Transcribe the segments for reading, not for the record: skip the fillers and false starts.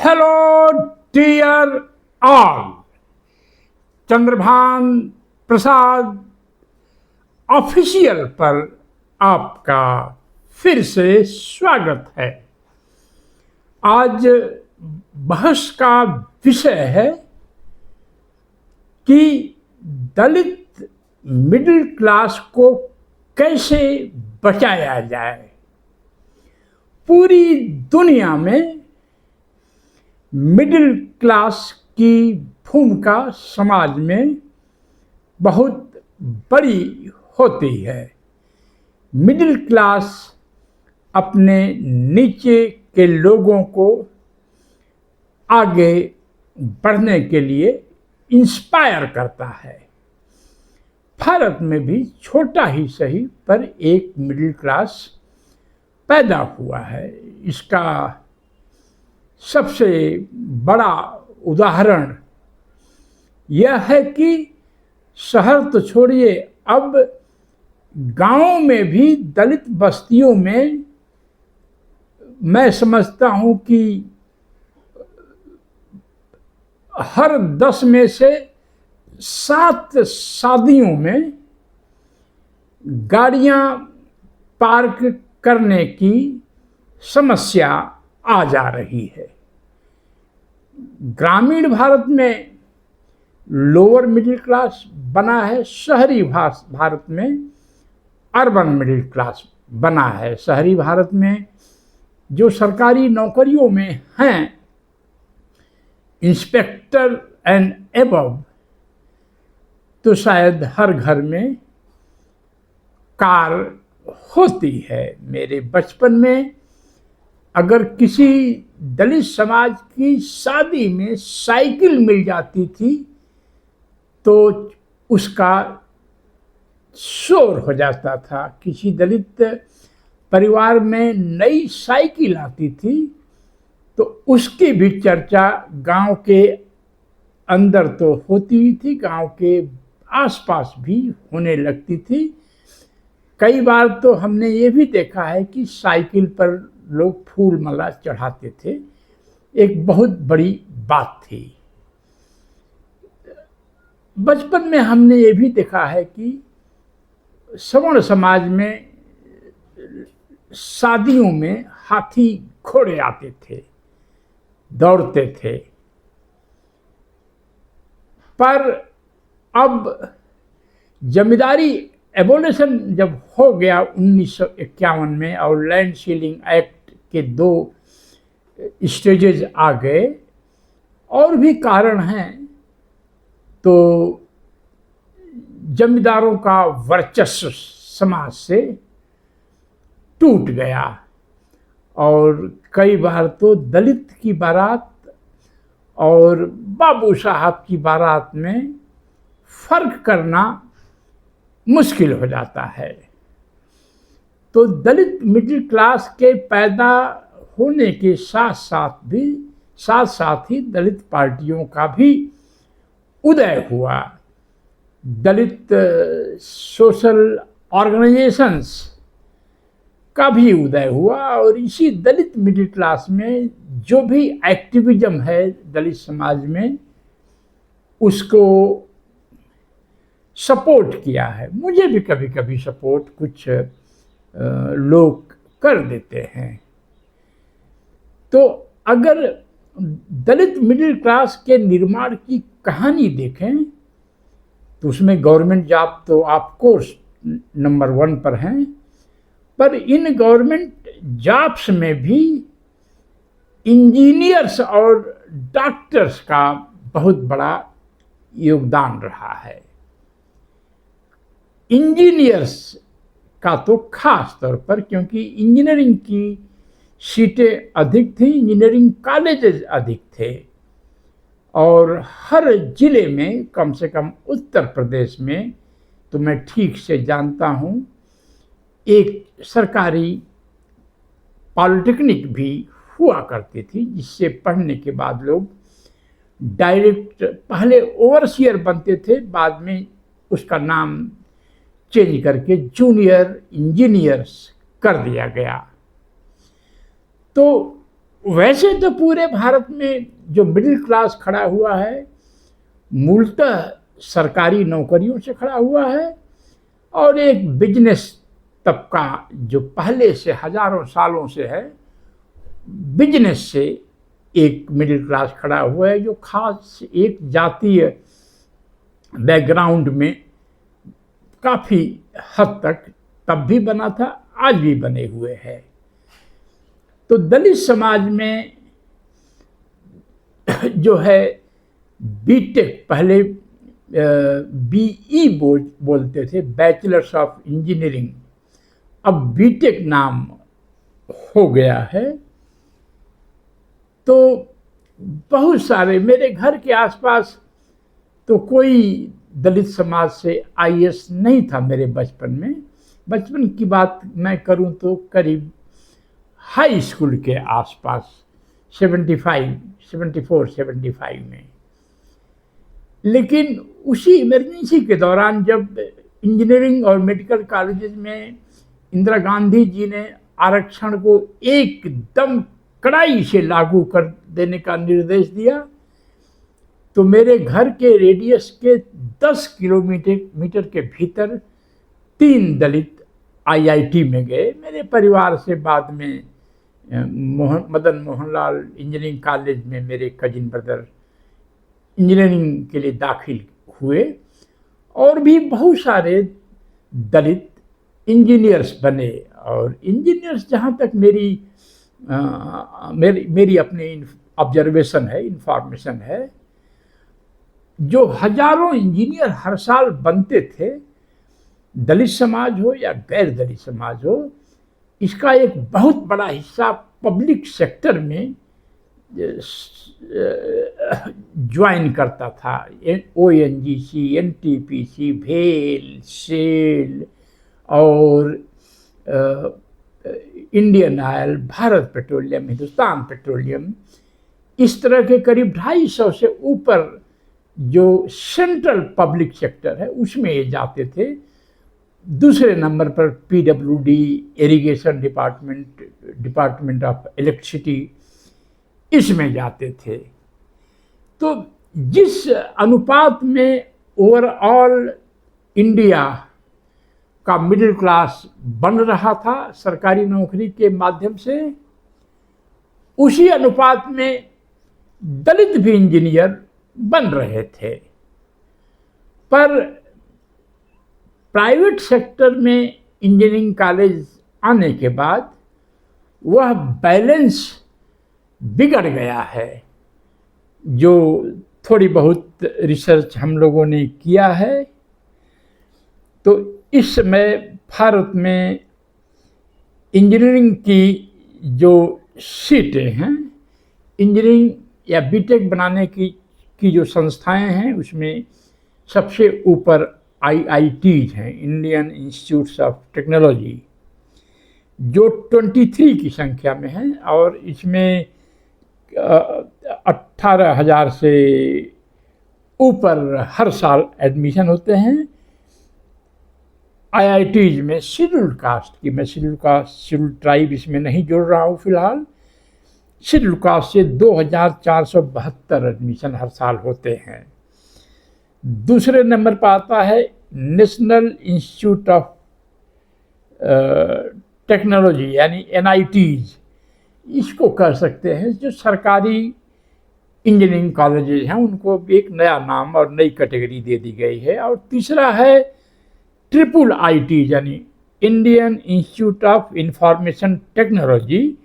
Hello dear all, Chandrabhan प्रसाद official पर आपका फिर से स्वागत है। आज बहस का विषय है कि दलित मिडिल क्लास को कैसे बचाया जाए। पूरी दुनिया में मिडिल क्लास की भूमिका समाज में बहुत बड़ी होती है। मिडिल क्लास अपने नीचे के लोगों को आगे बढ़ने के लिए इंस्पायर करता है। भारत में भी छोटा ही सही पर एक मिडिल क्लास पैदा हुआ है। इसका सबसे बड़ा उदाहरण यह है कि शहर तो छोड़िए, अब गांव में भी दलित बस्तियों में मैं समझता हूं कि हर 10 में से 7 शादियों में गाड़ियां पार्क करने की समस्या आ जा रही है। ग्रामीण भारत में लोअर मिडिल क्लास बना है, शहरी भारत में अर्बन मिडिल क्लास बना है। शहरी भारत में जो सरकारी नौकरियों में हैं, इंस्पेक्टर एंड एबव, तो शायद हर घर में कार होती है। मेरे बचपन में अगर किसी दलित समाज की शादी में साइकिल मिल जाती थी तो उसका शोर हो जाता था। किसी दलित परिवार में नई साइकिल आती थी तो उसकी भी चर्चा गांव के अंदर तो होती ही थी, गांव के आसपास भी होने लगती थी। कई बार तो हमने ये भी देखा है कि साइकिल पर लोग फूल माला चढ़ाते थे। एक बहुत बड़ी बात थी। बचपन में हमने ये भी देखा है कि सवर्ण समाज में शादियों में हाथी घोड़े आते थे, दौड़ते थे। पर अब जमींदारी एबोलिशन जब हो गया 1951 में और लैंड सीलिंग एक्ट के 2 स्टेजेस आ गए, और भी कारण हैं, तो जमींदारों का वर्चस्व समाज से टूट गया और कई बार तो दलित की बारात और बाबू साहब की बारात में फर्क करना मुश्किल हो जाता है। तो दलित मिडिल क्लास के पैदा होने के साथ साथ ही दलित पार्टियों का भी उदय हुआ। दलित सोशल ऑर्गेनाइजेशंस का भी उदय हुआ और इसी दलित मिडिल क्लास में जो भी एक्टिविज्म है दलित समाज में, उसको सपोर्ट किया है। मुझे भी कभी कभी सपोर्ट कुछ लोग कर देते हैं। तो अगर दलित मिडिल क्लास के निर्माण की कहानी देखें तो उसमें गवर्नमेंट जॉब तो ऑफ कोर्स नंबर 1 पर हैं, पर इन गवर्नमेंट जॉब्स में भी इंजीनियर्स और डॉक्टर्स का बहुत बड़ा योगदान रहा है। इंजीनियर्स का तो खास तौर पर, क्योंकि इंजीनियरिंग की सीटें अधिक थी, इंजीनियरिंग कॉलेजेस अधिक थे और हर जिले में, कम से कम उत्तर प्रदेश में तो मैं ठीक से जानता हूँ, एक सरकारी पॉलिटेक्निक भी हुआ करती थी, जिससे पढ़ने के बाद लोग डायरेक्ट, पहले ओवरसियर बनते थे, बाद में उसका नाम चेंज करके जूनियर इंजीनियर्स कर दिया गया। तो वैसे तो पूरे भारत में जो मिडिल क्लास खड़ा हुआ है मूलतः सरकारी नौकरियों से खड़ा हुआ है, और एक बिजनेस तबका जो पहले से हजारों सालों से है, बिजनेस से एक मिडिल क्लास खड़ा हुआ है, जो खास एक जातीय बैकग्राउंड में काफ़ी हद तक तब भी बना था, आज भी बने हुए है। तो दलित समाज में जो है बीटेक, पहले बीई बोलते थे, बैचलर्स ऑफ इंजीनियरिंग, अब बीटेक नाम हो गया है। तो बहुत सारे मेरे घर के आसपास तो कोई दलित समाज से आईएएस नहीं था मेरे बचपन में। बचपन की बात मैं करूं तो करीब हाई स्कूल के आसपास 74-75 में। लेकिन उसी इमरजेंसी के दौरान जब इंजीनियरिंग और मेडिकल कॉलेजेस में इंदिरा गांधी जी ने आरक्षण को एकदम कड़ाई से लागू कर देने का निर्देश दिया, तो मेरे घर के रेडियस के 10 किलोमीटर के भीतर 3 दलित आईआईटी में गए। मेरे परिवार से बाद में मदन मोहनलाल इंजीनियरिंग कॉलेज में मेरे कजिन ब्रदर इंजीनियरिंग के लिए दाखिल हुए, और भी बहुत सारे दलित इंजीनियर्स बने। और इंजीनियर्स जहाँ तक मेरी अपनी ऑब्जर्वेशन है, इंफॉर्मेशन है, जो हजारों इंजीनियर हर साल बनते थे, दलित समाज हो या गैर दलित समाज हो, इसका एक बहुत बड़ा हिस्सा पब्लिक सेक्टर में ज्वाइन करता था। ओएनजीसी, एनटीपीसी, भेल, सेल और Indian oil, Bharat petroleum, Hindustan petroleum, इस तरह के करीब 250 से ऊपर जो सेंट्रल पब्लिक सेक्टर है उसमें ये जाते थे। दूसरे नंबर पर PWD, irrigation department of electricity, इसमें जाते थे। तो जिस अनुपात में ओवरऑल इंडिया का मिडिल क्लास बन रहा था सरकारी नौकरी के माध्यम से, उसी अनुपात में दलित भी इंजीनियर बन रहे थे। पर प्राइवेट सेक्टर में इंजीनियरिंग कॉलेज आने के बाद वह बैलेंस बिगड़ गया है। जो थोड़ी बहुत रिसर्च हम लोगों ने किया है, तो इस समय भारत में इंजीनियरिंग की जो सीटें हैं, इंजीनियरिंग या बीटेक बनाने की जो संस्थाएं हैं, उसमें सबसे ऊपर आईआईटीज हैं, इंडियन इंस्टीट्यूट्स ऑफ टेक्नोलॉजी, जो 23 की संख्या में है, और इसमें 18,000 से ऊपर हर साल एडमिशन होते हैं। आईआईटीज में शेड्यूल्ड कास्ट की, मैं शेड्यूल्ड ट्राइब इसमें नहीं जोड़ रहा हूँ फिलहाल, शेड्यूल्ड कास्ट से 2,472 एडमिशन हर साल होते हैं। दूसरे नंबर पर आता है नेशनल इंस्टीट्यूट ऑफ टेक्नोलॉजी, यानी एनआईटीज, इसको कह सकते हैं, जो सरकारी इंजीनियरिंग कॉलेजेस हैं उनको एक नया नाम और नई कैटेगरी दे दी गई है। और तीसरा है ट्रिपल आईटी, यानी Indian institute of information technology.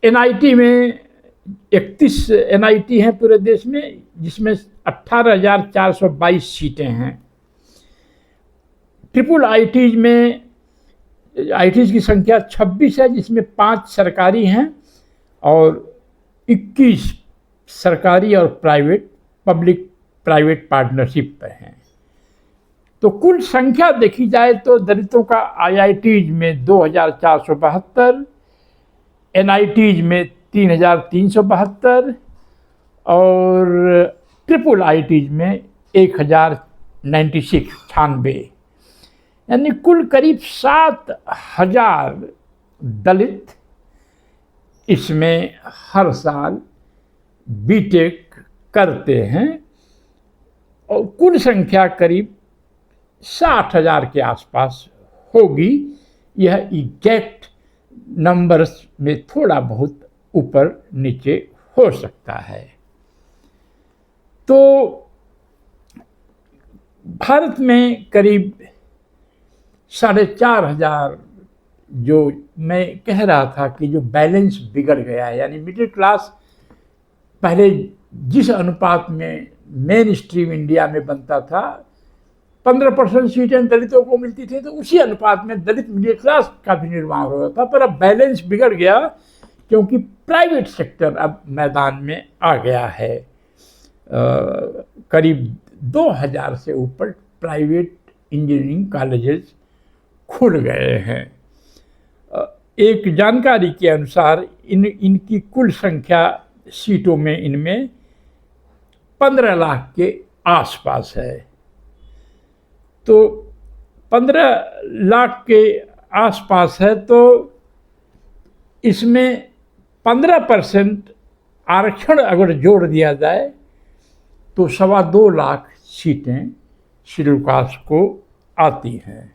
NIT में 31 एनआईटी हैं पूरे देश में, जिसमें 18,422 सीटें हैं। ट्रिपल आईटीज में आईटीज की संख्या 26 है, जिसमें 5 सरकारी हैं और 21 सरकारी और पब्लिक प्राइवेट पार्टनरशिप पर हैं। तो कुल संख्या देखी जाए तो दलितों का आईआईटीज में 2,472, एनआईटीज में 3,372 और ट्रिपल आईटीज में 1,096, यानी कुल करीब 7,000 दलित इसमें हर साल बीटेक करते हैं और कुल संख्या करीब 60,000 के आसपास होगी। यह एग्जैक्ट नंबर्स में थोड़ा बहुत ऊपर नीचे हो सकता है। तो भारत में करीब 4,500 जो मैं कह रहा था कि जो बैलेंस बिगड़ गया है, यानी मिडिल क्लास पहले जिस अनुपात में मेन स्ट्रीम इंडिया में बनता था, 15% सीटें दलितों को मिलती थी, तो उसी अनुपात में दलित मिडिल क्लास का भी निर्माण हो रहा था। पर अब बैलेंस बिगड़ गया क्योंकि प्राइवेट सेक्टर अब मैदान में आ गया है। करीब 2000 से ऊपर प्राइवेट इंजीनियरिंग कॉलेजेस खुल गए हैं। एक जानकारी के अनुसार इनकी कुल संख्या सीटों में इनमें 15 लाख के आसपास है। तो 15 लाख के आसपास है, तो इसमें 15% आरक्षण अगर जोड़ दिया जाए तो 2.25 लाख सीटें शेड्यूल कास्ट को आती हैं।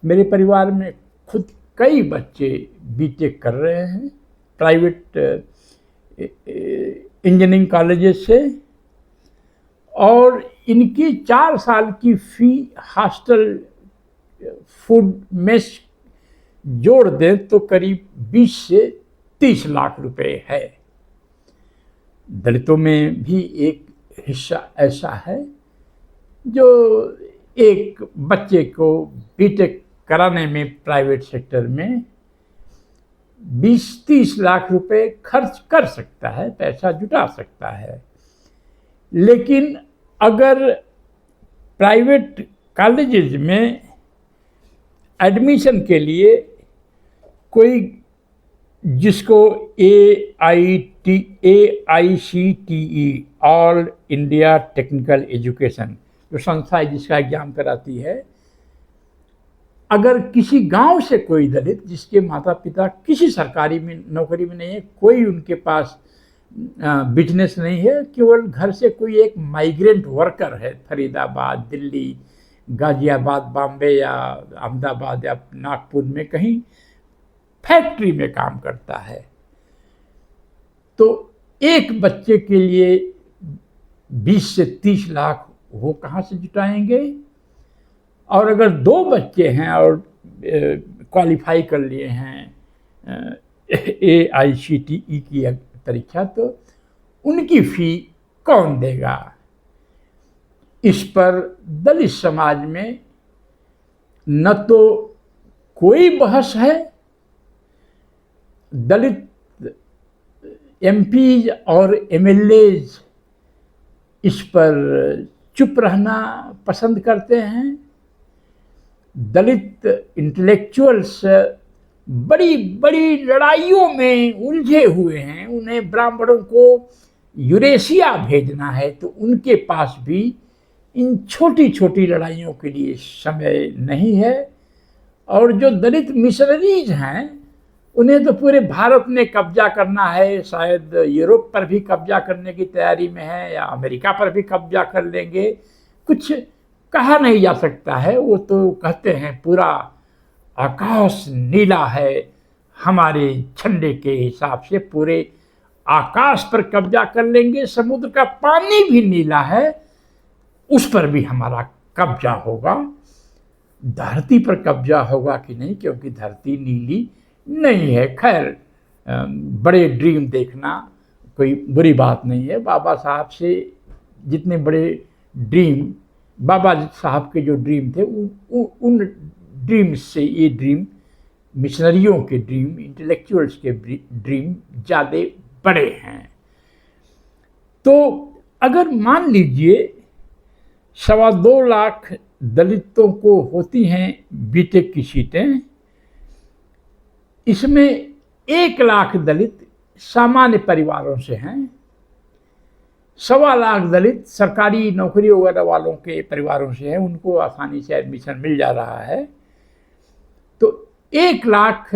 मेरे परिवार में खुद कई बच्चे बीटेक कर रहे हैं प्राइवेट इंजीनियरिंग कॉलेजेस से, और इनकी 4 साल की फ़ी हॉस्टल फूड मेस जोड़ दें तो करीब 20 से 30 लाख रुपए है। दलितों में भी एक हिस्सा ऐसा है जो एक बच्चे को बीटेक कराने में प्राइवेट सेक्टर में 20-30 लाख रुपए खर्च कर सकता है, पैसा जुटा सकता है। लेकिन अगर प्राइवेट कॉलेजेस में एडमिशन के लिए कोई जिसको AICTE all India technical education जो संस्था है जिसका एग्जाम कराती है, अगर किसी गांव से कोई दलित जिसके माता पिता किसी सरकारी में नौकरी में नहीं है, कोई उनके पास बिजनेस नहीं है, केवल घर से कोई एक माइग्रेंट वर्कर है, फरीदाबाद, दिल्ली, गाजियाबाद, बॉम्बे या अहमदाबाद या नागपुर में कहीं फैक्ट्री में काम करता है, तो एक बच्चे के लिए 20 से 30 लाख वो कहाँ से जुटाएंगे? और अगर 2 बच्चे हैं और क्वालिफाई कर लिए हैं AICTE की परीक्षा, तो उनकी फ़ी कौन देगा? इस पर दलित समाज में न तो कोई बहस है, दलित MPs और MLAs इस पर चुप रहना पसंद करते हैं। दलित इंटेलेक्चुअल्स बड़ी बड़ी लड़ाइयों में उलझे हुए हैं, उन्हें ब्राह्मणों को यूरेशिया भेजना है, तो उनके पास भी इन छोटी छोटी लड़ाइयों के लिए समय नहीं है। और जो दलित मिशनरीज हैं उन्हें तो पूरे भारत में कब्जा करना है, शायद यूरोप पर भी कब्जा करने की तैयारी में है या अमेरिका पर भी कब्जा कर लेंगे, कुछ कहा नहीं जा सकता है। वो तो कहते हैं पूरा आकाश नीला है, हमारे झंडे के हिसाब से पूरे आकाश पर कब्जा कर लेंगे, समुद्र का पानी भी नीला है उस पर भी हमारा कब्जा होगा। धरती पर कब्जा होगा कि नहीं, क्योंकि धरती नीली नहीं है। खैर, बड़े ड्रीम देखना कोई बुरी बात नहीं है। बाबा साहब से जितने बड़े ड्रीम, बाबा साहब के जो ड्रीम थे उन ड्रीम से ये ड्रीम, मिशनरियों के ड्रीम, इंटेलेक्चुअल्स के ड्रीम ज़्यादा बड़े हैं। तो अगर मान लीजिए 2.25 लाख दलितों को होती हैं बीटेक की सीटें, इसमें 1 लाख दलित सामान्य परिवारों से हैं, 2.25 लाख दलित सरकारी नौकरी वगैरह वालों के परिवारों से हैं, उनको आसानी से एडमिशन मिल जा रहा है। तो 1 लाख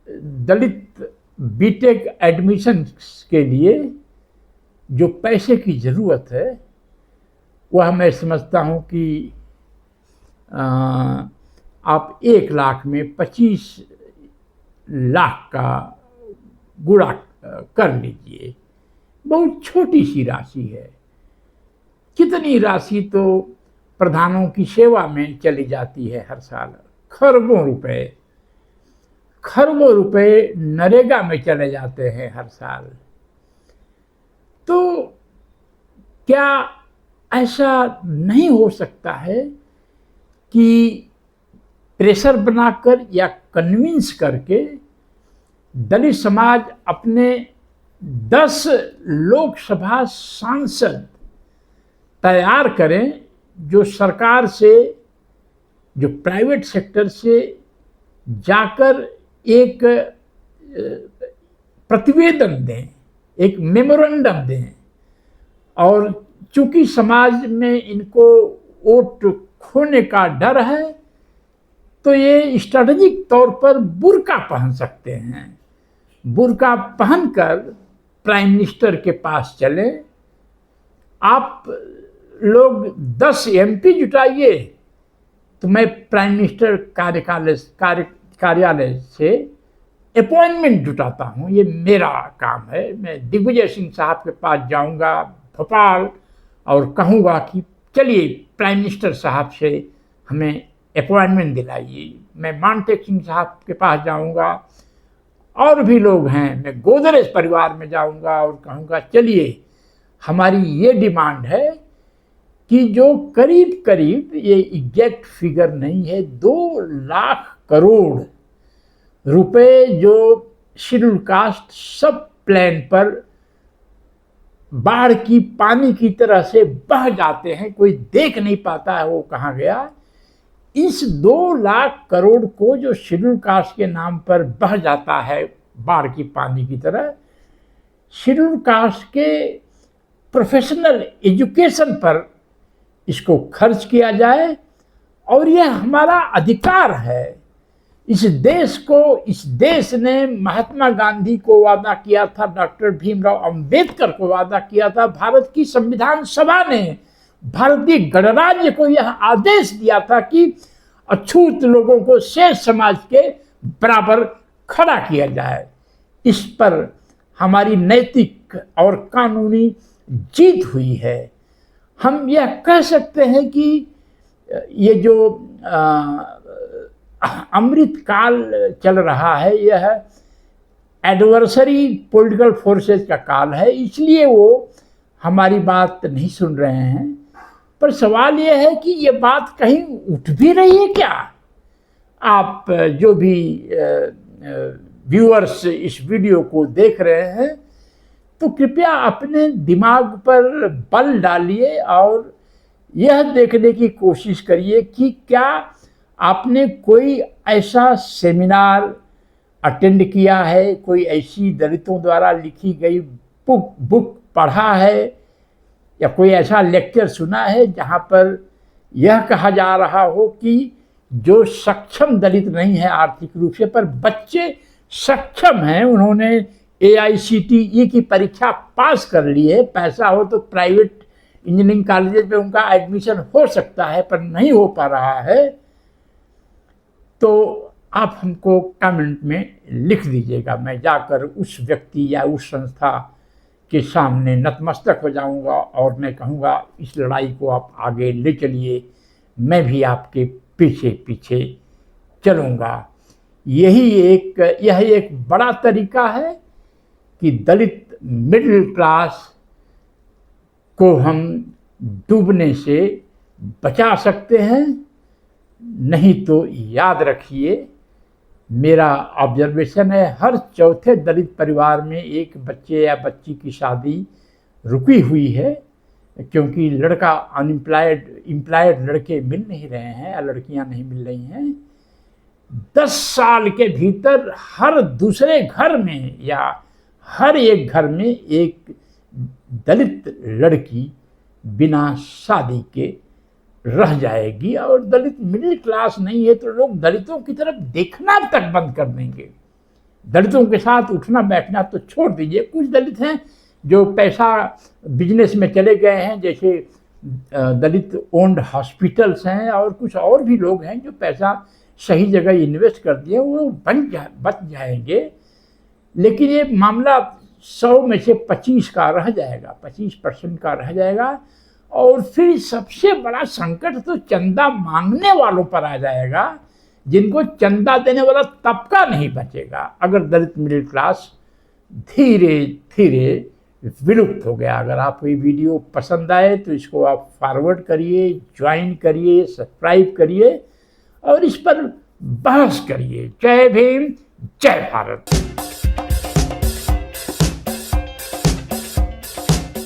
दलित बीटेक एडमिशन के लिए जो पैसे की ज़रूरत है वह मैं समझता हूँ कि आप 1 लाख में 25 लाख का गुणा कर लीजिए। बहुत छोटी सी राशि है। कितनी राशि तो प्रधानों की सेवा में चली जाती है हर साल। खरबों रुपए नरेगा में चले जाते हैं हर साल। तो क्या ऐसा नहीं हो सकता है कि प्रेशर बनाकर या कन्विंस करके दलित समाज अपने 10 लोकसभा सांसद तैयार करें जो सरकार से, जो प्राइवेट सेक्टर से जाकर एक प्रतिवेदन दें, एक मेमोरेंडम दें। और चूंकि समाज में इनको वोट खोने का डर है तो ये स्ट्रेटेजिक तौर पर बुर्का पहन सकते हैं। बुर्का पहनकर प्राइम मिनिस्टर के पास चले, आप लोग 10 एमपी जुटाइए तो मैं प्राइम मिनिस्टर कार्यालय से अपॉइंटमेंट जुटाता हूँ, ये मेरा काम है। मैं दिग्विजय सिंह साहब के पास जाऊँगा भोपाल और कहूँगा कि चलिए प्राइम मिनिस्टर साहब से हमें अपॉइंटमेंट दिलाइए। मैं मानटेक सिंह साहब के पास जाऊँगा, और भी लोग हैं, मैं गोदरेज परिवार में जाऊँगा और कहूँगा चलिए हमारी ये डिमांड है कि जो करीब करीब, ये एग्जैक्ट फिगर नहीं है, 2 लाख करोड़ रुपए जो शेड्यूल कास्ट सब प्लान पर बाढ़ की पानी की तरह से बह जाते हैं, कोई देख नहीं पाता है वो कहाँ गया। इस 2 लाख करोड़ को जो शेड्यूल कास्ट के नाम पर बह जाता है बाढ़ की पानी की तरह, शेड्यूल कास्ट के प्रोफेशनल एजुकेशन पर इसको खर्च किया जाए। और यह हमारा अधिकार है। इस देश ने महात्मा गांधी को वादा किया था, डॉक्टर भीमराव अंबेडकर को वादा किया था, भारत की संविधान सभा ने भारतीय गणराज्य को यह आदेश दिया था कि अछूत लोगों को शेष समाज के बराबर खड़ा किया जाए। इस पर हमारी नैतिक और कानूनी जीत हुई है। हम यह कह सकते हैं कि ये जो अमृत काल चल रहा है, यह एडवर्सरी पॉलिटिकल फोर्सेस का काल है, इसलिए वो हमारी बात नहीं सुन रहे हैं। पर सवाल यह है कि ये बात कहीं उठ भी रही है क्या? आप जो भी व्यूअर्स इस वीडियो को देख रहे हैं तो कृपया अपने दिमाग पर बल डालिए और यह देखने की कोशिश करिए कि क्या आपने कोई ऐसा सेमिनार अटेंड किया है, कोई ऐसी दलितों द्वारा लिखी गई बुक पढ़ा है, या कोई ऐसा लेक्चर सुना है जहाँ पर यह कहा जा रहा हो कि जो सक्षम दलित नहीं है आर्थिक रूप से, पर बच्चे सक्षम हैं, उन्होंने AICTE की परीक्षा पास कर ली है, पैसा हो तो प्राइवेट इंजीनियरिंग कॉलेज में उनका एडमिशन हो सकता है पर नहीं हो पा रहा है, तो आप हमको कमेंट में लिख दीजिएगा। मैं जाकर उस व्यक्ति या उस संस्था के सामने नतमस्तक हो जाऊंगा और मैं कहूँगा इस लड़ाई को आप आगे ले चलिए, मैं भी आपके पीछे पीछे चलूँगा। यह एक बड़ा तरीका है कि दलित मिडिल क्लास को हम डूबने से बचा सकते हैं। नहीं तो याद रखिए, मेरा ऑब्जर्वेशन है, हर चौथे दलित परिवार में एक बच्चे या बच्ची की शादी रुकी हुई है, क्योंकि लड़का एम्प्लॉयड लड़के मिल नहीं रहे हैं या लड़कियां नहीं मिल रही हैं। 10 साल के भीतर हर दूसरे घर में या हर एक घर में एक दलित लड़की बिना शादी के रह जाएगी। और दलित मिडिल क्लास नहीं है तो लोग दलितों की तरफ देखना तक बंद कर देंगे। दलितों के साथ उठना बैठना तो छोड़ दीजिए। कुछ दलित हैं जो पैसा बिजनेस में चले गए हैं, जैसे दलित ओन्ड हॉस्पिटल्स हैं, और कुछ और भी लोग हैं जो पैसा सही जगह इन्वेस्ट कर दिए, वो बच जाएंगे। लेकिन ये मामला 100 में से 25 का रह जाएगा, 25% का रह जाएगा। और फिर सबसे बड़ा संकट तो चंदा मांगने वालों पर आ जाएगा, जिनको चंदा देने वाला तबका नहीं बचेगा। अगर दलित मिडिल क्लास धीरे धीरे विलुप्त हो गया। अगर आपको ये वीडियो पसंद आए तो इसको आप फॉरवर्ड करिए, ज्वाइन करिए, सब्सक्राइब करिए और इस पर बहस करिए। जय भीम, जय भारत।